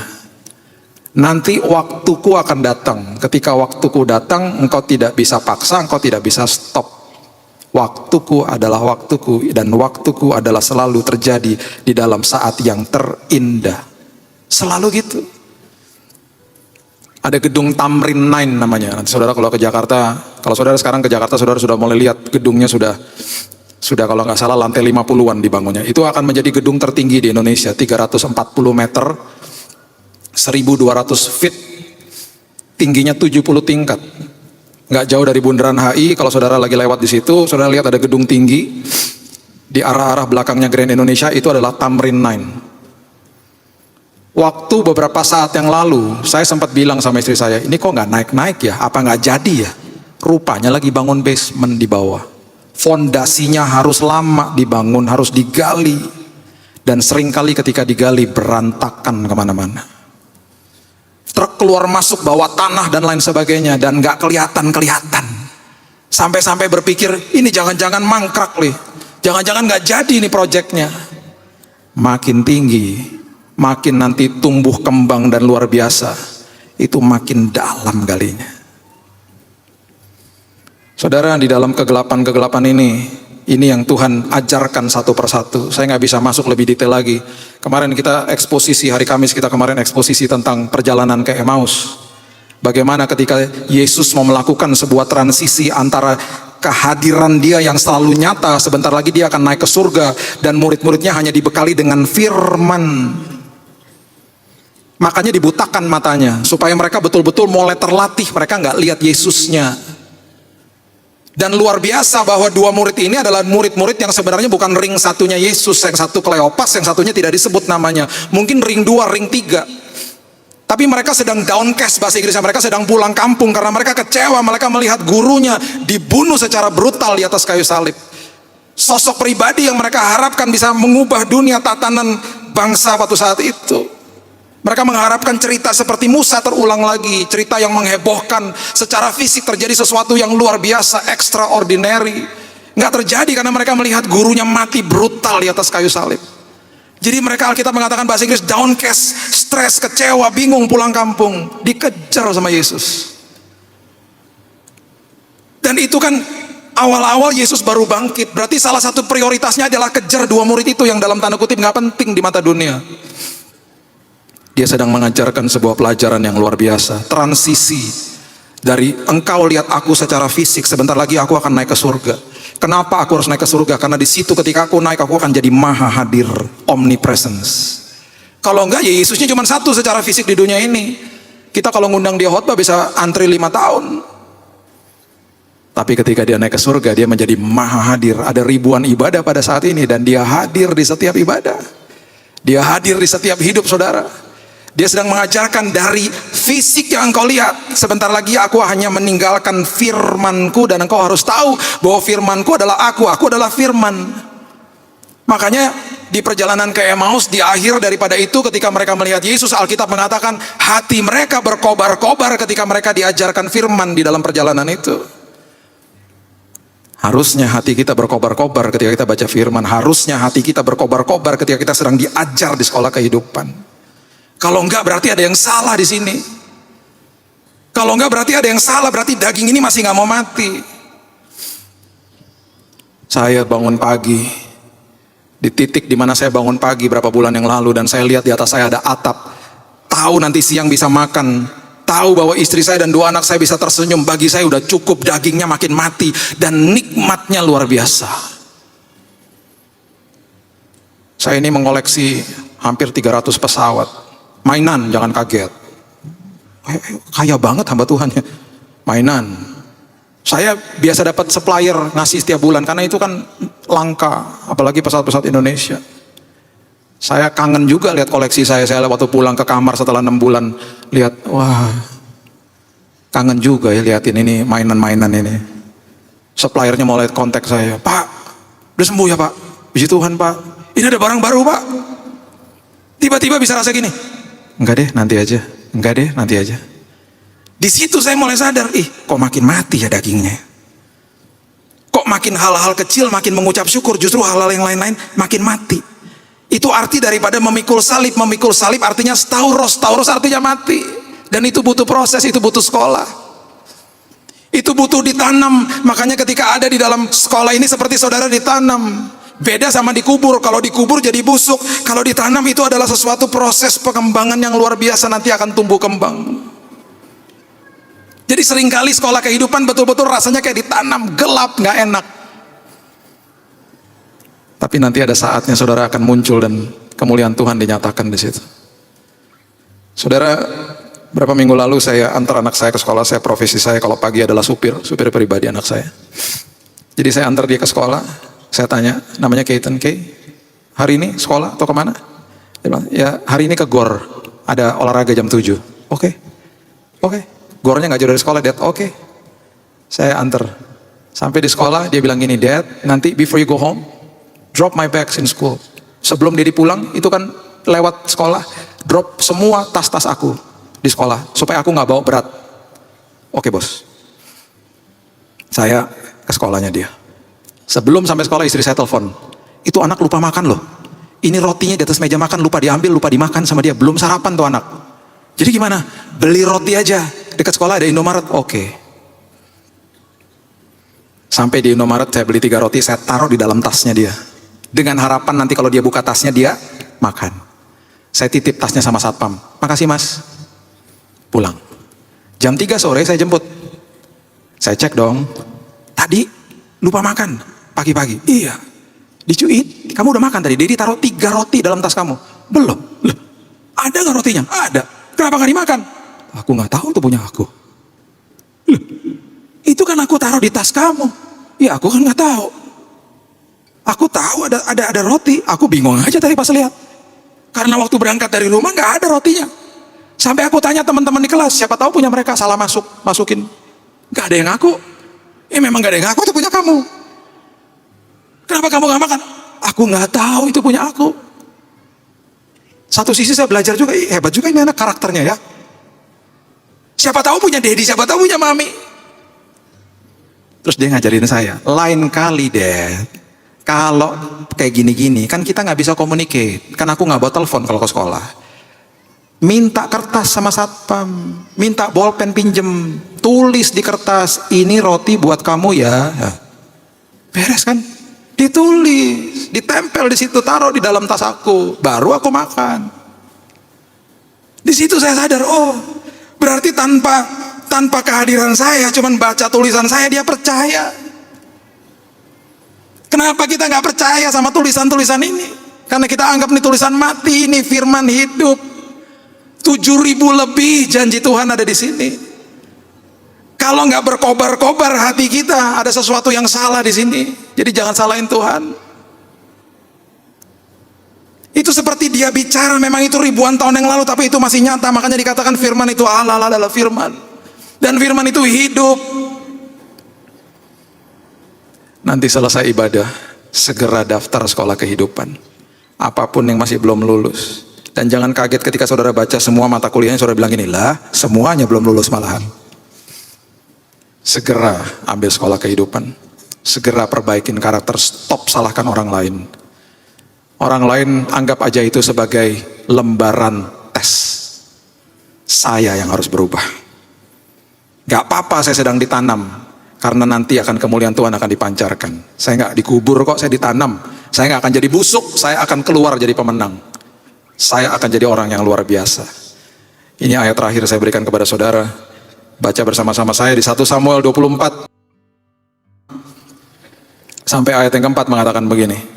Nanti waktuku akan datang. Ketika waktuku datang, engkau tidak bisa paksa, engkau tidak bisa stop. Waktuku adalah waktuku, dan waktuku adalah selalu terjadi di dalam saat yang terindah. Selalu gitu. Ada gedung Tamrin 9 namanya. Nanti saudara kalau ke Jakarta, kalau saudara sekarang ke Jakarta, saudara sudah mulai lihat gedungnya sudah kalau nggak salah lantai 50-an dibangunnya. Itu akan menjadi gedung tertinggi di Indonesia, 340 meter, 1.200 feet, tingginya 70 tingkat. Nggak jauh dari Bundaran HI, kalau saudara lagi lewat di situ, saudara lihat ada gedung tinggi, di arah-arah belakangnya Grand Indonesia, itu adalah Tamrin 9. Waktu beberapa saat yang lalu, saya sempat bilang sama istri saya, ini kok nggak naik-naik ya, apa nggak jadi ya? Rupanya lagi bangun basement di bawah. Fondasinya harus lama dibangun, harus digali. Dan seringkali ketika digali, berantakan kemana-mana. Truk keluar masuk bawa tanah dan lain sebagainya, dan gak kelihatan. Sampai-sampai berpikir, ini jangan-jangan mangkrak nih, jangan-jangan gak jadi ini proyeknya. Makin tinggi, makin nanti tumbuh kembang dan luar biasa, itu makin dalam galinya. Saudara, di dalam kegelapan-kegelapan ini yang Tuhan ajarkan satu persatu. Saya nggak bisa masuk lebih detail lagi. Kemarin kita eksposisi, hari Kamis kita kemarin eksposisi tentang perjalanan ke Emmaus. Bagaimana ketika Yesus mau melakukan sebuah transisi antara kehadiran dia yang selalu nyata, sebentar lagi dia akan naik ke surga, dan murid-muridnya hanya dibekali dengan firman. Makanya dibutakan matanya, supaya mereka betul-betul mulai terlatih, mereka nggak lihat Yesusnya. Dan luar biasa bahwa dua murid ini adalah murid-murid yang sebenarnya bukan ring satunya Yesus, yang satu Kleopas, yang satunya tidak disebut namanya. Mungkin ring 2, ring 3. Tapi mereka sedang downcast, bahasa Inggrisnya, mereka sedang pulang kampung karena mereka kecewa, mereka melihat gurunya dibunuh secara brutal di atas kayu salib. Sosok pribadi yang mereka harapkan bisa mengubah dunia tatanan bangsa pada saat itu. Mereka mengharapkan cerita seperti Musa terulang lagi, cerita yang menghebohkan, secara fisik terjadi sesuatu yang luar biasa, extraordinary. Nggak terjadi karena mereka melihat gurunya mati brutal di atas kayu salib. Jadi mereka, Alkitab mengatakan bahasa Inggris, downcast, stres, kecewa, bingung, pulang kampung, dikejar sama Yesus. Dan itu kan awal-awal Yesus baru bangkit, berarti salah satu prioritasnya adalah kejar dua murid itu yang dalam tanda kutip nggak penting di mata dunia. Dia sedang mengajarkan sebuah pelajaran yang luar biasa. Transisi dari engkau lihat aku secara fisik, sebentar lagi aku akan naik ke surga. Kenapa aku harus naik ke surga? Karena di situ ketika aku naik, aku akan jadi maha hadir, omnipresence. Kalau enggak, ya Yesusnya cuma satu secara fisik di dunia ini. Kita kalau ngundang dia khotbah bisa antri 5 tahun. Tapi ketika dia naik ke surga, dia menjadi maha hadir. Ada ribuan ibadah pada saat ini, dan dia hadir di setiap ibadah. Dia hadir di setiap hidup saudara. Dia sedang mengajarkan dari fisik yang engkau lihat. Sebentar lagi aku hanya meninggalkan firmanku, dan engkau harus tahu bahwa firmanku adalah aku adalah firman. Makanya di perjalanan ke Emmaus, di akhir daripada itu, ketika mereka melihat Yesus, Alkitab mengatakan hati mereka berkobar-kobar ketika mereka diajarkan firman di dalam perjalanan itu. Harusnya hati kita berkobar-kobar ketika kita baca firman. Harusnya hati kita berkobar-kobar ketika kita sedang diajar di sekolah kehidupan. Kalau enggak berarti ada yang salah di sini. Kalau enggak berarti ada yang salah, berarti daging ini masih nggak mau mati. Saya bangun pagi, di titik dimana saya bangun pagi berapa bulan yang lalu, dan saya lihat di atas saya ada atap. Tahu nanti siang bisa makan, tahu bahwa istri saya dan 2 anak saya bisa tersenyum. Bagi saya udah cukup, dagingnya makin mati, dan nikmatnya luar biasa. Saya ini mengoleksi hampir 300 pesawat. Mainan, jangan kaget. Kaya banget hamba Tuhan ya. Mainan. Saya biasa dapat supplier ngasih setiap bulan, karena itu kan langka, apalagi pesawat-pesawat Indonesia. Saya kangen juga lihat koleksi saya. Saya waktu pulang ke kamar setelah 6 bulan, lihat, wah, kangen juga ya liatin ini mainan-mainan ini. Suppliernya mulai kontak saya, Pak, udah sembuh ya Pak? Puji Tuhan Pak, ini ada barang baru Pak. Tiba-tiba bisa rasa gini, enggak deh nanti aja, enggak deh nanti aja. Di situ saya mulai sadar, kok makin mati ya dagingnya. Kok makin hal-hal kecil makin mengucap syukur, justru hal-hal yang lain-lain makin mati. Itu arti daripada memikul salib. Memikul salib artinya stauros, stauros artinya mati. Dan itu butuh proses, itu butuh sekolah. Itu butuh ditanam. Makanya ketika ada di dalam sekolah ini seperti saudara ditanam. Beda sama dikubur. Kalau dikubur jadi busuk. Kalau ditanam itu adalah sesuatu proses pengembangan yang luar biasa, nanti akan tumbuh kembang. Jadi seringkali sekolah kehidupan betul-betul rasanya kayak ditanam, gelap, nggak enak. Tapi nanti ada saatnya saudara akan muncul dan kemuliaan Tuhan dinyatakan di situ. Saudara, berapa minggu lalu saya antar anak saya ke sekolah. Saya profesi saya kalau pagi adalah supir pribadi anak saya. Jadi saya antar dia ke sekolah. Saya tanya, namanya Keaton, hari ini sekolah atau kemana? Dia bilang, ya hari ini ke GOR, ada olahraga jam 7. Oke. Gornya nggak jauh dari sekolah, Dad. Oke. Saya antar. Sampai di sekolah, dia bilang gini, Dad, nanti before you go home, drop my bags in school. Sebelum dia pulang, itu kan lewat sekolah, drop semua tas-tas aku di sekolah, supaya aku nggak bawa berat. Oke, bos. Saya ke sekolahnya dia. Sebelum sampai sekolah, istri saya telepon. Itu anak lupa makan loh. Ini rotinya di atas meja makan, lupa diambil, lupa dimakan sama dia. Belum sarapan tuh anak. Jadi gimana? Beli roti aja. Dekat sekolah ada Indomaret, oke. Sampai di Indomaret saya beli 3 roti, saya taruh di dalam tasnya dia. Dengan harapan nanti kalau dia buka tasnya dia makan. Saya titip tasnya sama satpam. Makasih mas. Pulang. Jam 3 sore saya jemput. Saya cek dong. Tadi lupa makan pagi-pagi. Iya. Dicuit, kamu udah makan tadi. Dedi taruh 3 roti dalam tas kamu. Belum. Loh, ada gak rotinya? Ada. Kenapa gak dimakan? Aku nggak tahu itu punya aku. Loh, itu kan aku taruh di tas kamu. Ya aku kan nggak tahu. Aku tahu ada roti. Aku bingung aja tadi pas lihat. Karena waktu berangkat dari rumah nggak ada rotinya. Sampai aku tanya teman-teman di kelas, siapa tahu punya mereka, salah masukin. Nggak ada yang ngaku. Memang nggak ada yang ngaku itu punya kamu. Kenapa kamu nggak makan? Aku nggak tahu itu punya aku. Satu sisi saya belajar juga, hebat juga ini anak karakternya ya. Siapa tahu punya Dedi, siapa tahu punya Mami. Terus dia ngajarin saya, lain kali Dad, kalau kayak gini-gini, kan kita nggak bisa communicate. Kan aku nggak bawa telepon kalau ke sekolah. Minta kertas sama satpam, minta bolpen pinjem, tulis di kertas, ini roti buat kamu ya. Beres kan? Ditulis, ditempel di situ, taruh di dalam tas aku, baru aku makan. Di situ saya sadar, oh, berarti tanpa kehadiran saya, cuman baca tulisan saya, dia percaya. Kenapa kita nggak percaya sama tulisan-tulisan ini? Karena kita anggap ini tulisan mati, ini firman hidup. 7.000 lebih janji Tuhan ada di sini. Kalau nggak berkobar-kobar hati kita, ada sesuatu yang salah di sini. Jadi jangan salahin Tuhan. Itu seperti dia bicara, memang itu ribuan tahun yang lalu, tapi itu masih nyata. Makanya dikatakan firman itu Allah adalah firman. Dan firman itu hidup. Nanti selesai ibadah, segera daftar sekolah kehidupan. Apapun yang masih belum lulus. Dan jangan kaget ketika saudara baca semua mata kuliahnya, saudara bilang gini, lah semuanya belum lulus malahan. Segera ambil sekolah kehidupan. Segera perbaikin karakter, stop salahkan orang lain. Orang lain anggap aja itu sebagai lembaran tes. Saya yang harus berubah. Gak apa-apa saya sedang ditanam, karena nanti akan kemuliaan Tuhan akan dipancarkan. Saya gak dikubur kok, saya ditanam. Saya gak akan jadi busuk, saya akan keluar jadi pemenang. Saya akan jadi orang yang luar biasa. Ini ayat terakhir saya berikan kepada saudara. Baca bersama-sama saya di 1 Samuel 24. Sampai ayat yang keempat mengatakan begini.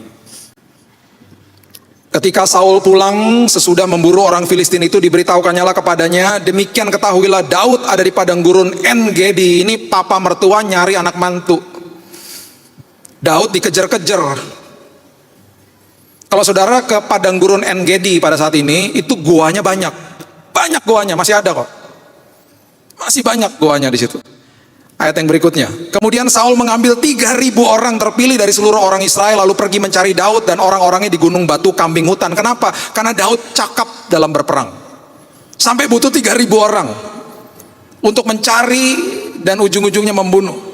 Ketika Saul pulang sesudah memburu orang Filistin itu, diberitahukannya kepadanya, demikian ketahuilah Daud ada di padang gurun En-Gedi. Ini papa mertua nyari anak mantu. Daud dikejar-kejar. Kalau saudara ke padang gurun En-Gedi pada saat ini, itu guanya banyak. Banyak guanya, masih ada kok. Masih banyak guanya di situ. Ayat yang berikutnya. Kemudian Saul mengambil 3.000 orang terpilih dari seluruh orang Israel, lalu pergi mencari Daud dan orang-orangnya di gunung batu kambing hutan. Kenapa? Karena Daud cakap dalam berperang. Sampai butuh 3.000 orang untuk mencari dan ujung-ujungnya membunuh.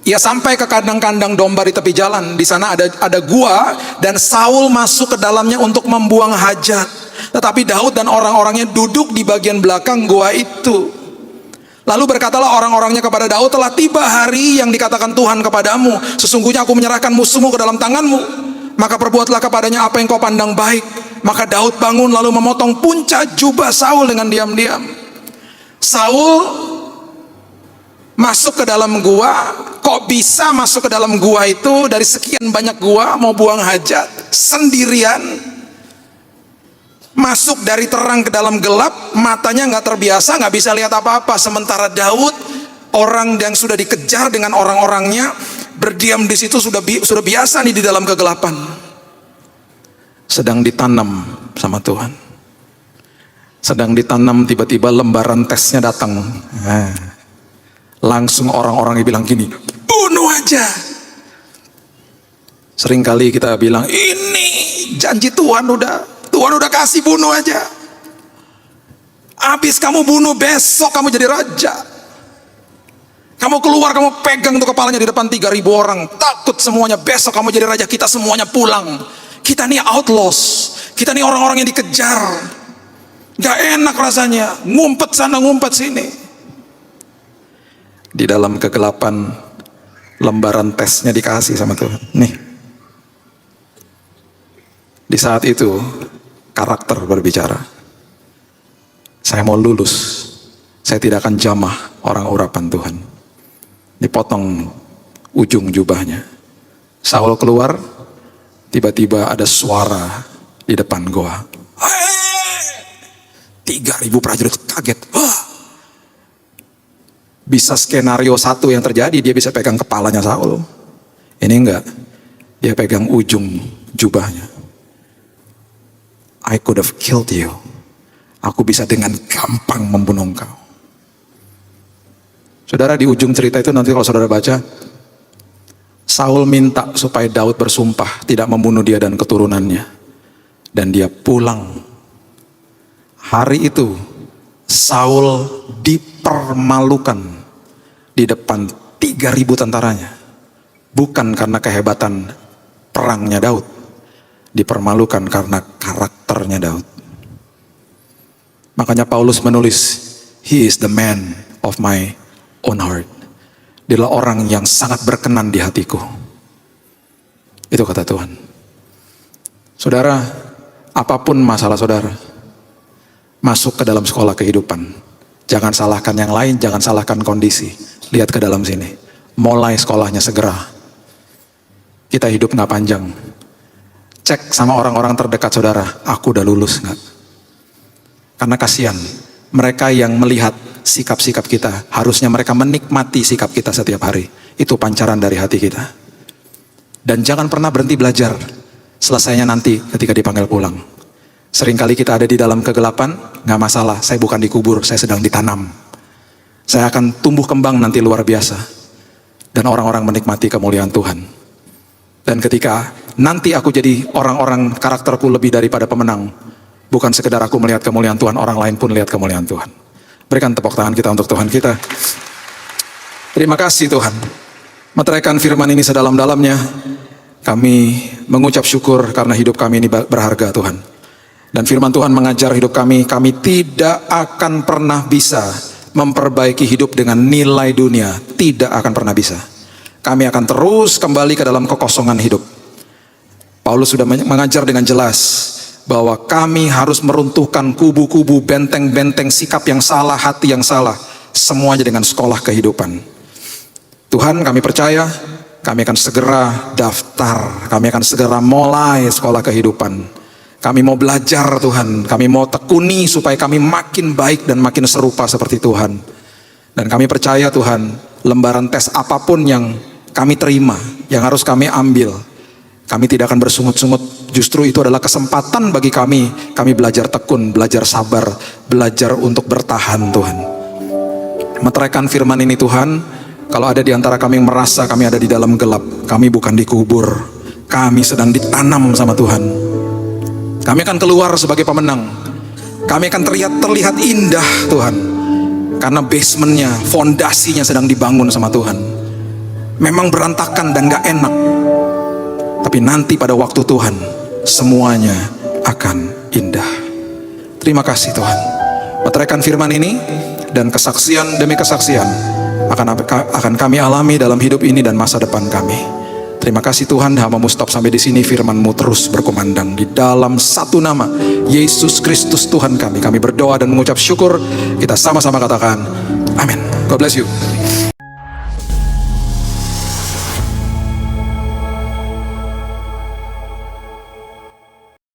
Ia sampai ke kandang-kandang domba di tepi jalan. Di sana ada gua dan Saul masuk ke dalamnya untuk membuang hajat. Tetapi Daud dan orang-orangnya duduk di bagian belakang gua itu. Lalu berkatalah orang-orangnya kepada Daud, telah tiba hari yang dikatakan Tuhan kepadamu. Sesungguhnya aku menyerahkan musuhmu ke dalam tanganmu. Maka perbuatlah kepadanya apa yang kau pandang baik. Maka Daud bangun lalu memotong puncak jubah Saul dengan diam-diam. Saul masuk ke dalam gua. Kok bisa masuk ke dalam gua itu? Dari sekian banyak gua mau buang hajat sendirian. Masuk dari terang ke dalam gelap, matanya nggak terbiasa, nggak bisa lihat apa-apa. Sementara Daud, orang yang sudah dikejar dengan orang-orangnya, berdiam di situ sudah biasa nih di dalam kegelapan. Sedang ditanam sama Tuhan. Sedang ditanam, tiba-tiba lembaran tesnya datang. Langsung orang-orangnya bilang gini, bunuh aja. Seringkali kita bilang, ini janji Tuhan udah kasih, bunuh aja. Habis kamu bunuh, besok kamu jadi raja. Kamu keluar, kamu pegang tuh kepalanya di depan 3.000 orang. Takut semuanya, besok kamu jadi raja, kita semuanya pulang. Kita nih outlaws. Kita nih orang-orang yang dikejar. Gak enak rasanya, ngumpet sana ngumpet sini. Di dalam kegelapan, lembaran tesnya dikasih sama Tuhan. Nih. Di saat itu karakter berbicara. Saya mau lulus. Saya tidak akan jamah orang urapan Tuhan. Dipotong ujung jubahnya. Saul keluar, tiba-tiba ada suara di depan goa. 3.000 prajurit kaget. Wah. Bisa skenario satu yang terjadi, dia bisa pegang kepalanya Saul. Ini enggak. Dia pegang ujung jubahnya. I could have killed you. Aku bisa dengan gampang membunuh engkau. Saudara, di ujung cerita itu nanti kalau saudara baca, Saul minta supaya Daud bersumpah tidak membunuh dia dan keturunannya. Dan dia pulang. Hari itu Saul dipermalukan di depan 3.000 tentaranya. Bukan karena kehebatan perangnya Daud. Dipermalukan karena karakternya Daud. Makanya Paulus menulis, he is the man of my own heart. Dialah orang yang sangat berkenan di hatiku. Itu kata Tuhan. Saudara, apapun masalah saudara, masuk ke dalam sekolah kehidupan. Jangan salahkan yang lain, jangan salahkan kondisi. Lihat ke dalam sini. Mulai sekolahnya segera. Kita hidup gak panjang. Cek sama orang-orang terdekat saudara, aku udah lulus nggak? Karena kasihan, mereka yang melihat sikap-sikap kita, harusnya mereka menikmati sikap kita setiap hari. Itu pancaran dari hati kita. Dan jangan pernah berhenti belajar, selesainya nanti ketika dipanggil pulang. Seringkali kita ada di dalam kegelapan, nggak masalah, saya bukan dikubur, saya sedang ditanam. Saya akan tumbuh kembang nanti luar biasa. Dan orang-orang menikmati kemuliaan Tuhan. Dan ketika nanti aku jadi orang-orang karakterku lebih daripada pemenang. Bukan sekedar aku melihat kemuliaan Tuhan, orang lain pun lihat kemuliaan Tuhan. Berikan tepuk tangan kita untuk Tuhan kita. Terima kasih Tuhan. Meteraikan firman ini sedalam-dalamnya. Kami mengucap syukur karena hidup kami ini berharga Tuhan. Dan firman Tuhan mengajar hidup kami tidak akan pernah bisa memperbaiki hidup dengan nilai dunia. Tidak akan pernah bisa. Kami akan terus kembali ke dalam kekosongan hidup. Paulus sudah mengajar dengan jelas bahwa kami harus meruntuhkan kubu-kubu, benteng-benteng sikap yang salah, hati yang salah, semuanya dengan sekolah kehidupan. Tuhan, kami percaya kami akan segera daftar, kami akan segera mulai sekolah kehidupan. Kami mau belajar Tuhan, kami mau tekuni supaya kami makin baik dan makin serupa seperti Tuhan. Dan kami percaya Tuhan, lembaran tes apapun yang kami terima, yang harus kami ambil, kami tidak akan bersungut-sungut. Justru itu adalah kesempatan bagi kami belajar tekun, belajar sabar, belajar untuk bertahan Tuhan. Meteraikan firman ini Tuhan, kalau ada di antara kami yang merasa kami ada di dalam gelap, kami bukan dikubur, kami sedang ditanam sama Tuhan. Kami akan keluar sebagai pemenang. Kami akan terlihat indah Tuhan, karena basementnya, fondasinya sedang dibangun sama Tuhan. Memang berantakan dan gak enak, tapi nanti pada waktu Tuhan semuanya akan indah. Terima kasih Tuhan. Meteraikan firman ini dan kesaksian demi kesaksian akan kami alami dalam hidup ini dan masa depan kami. Terima kasih Tuhan, hamba-Mu stop sampai di sini. Firman-Mu terus berkumandang di dalam satu nama, Yesus Kristus Tuhan kami. Kami berdoa dan mengucap syukur. Kita sama-sama katakan amin. God bless you.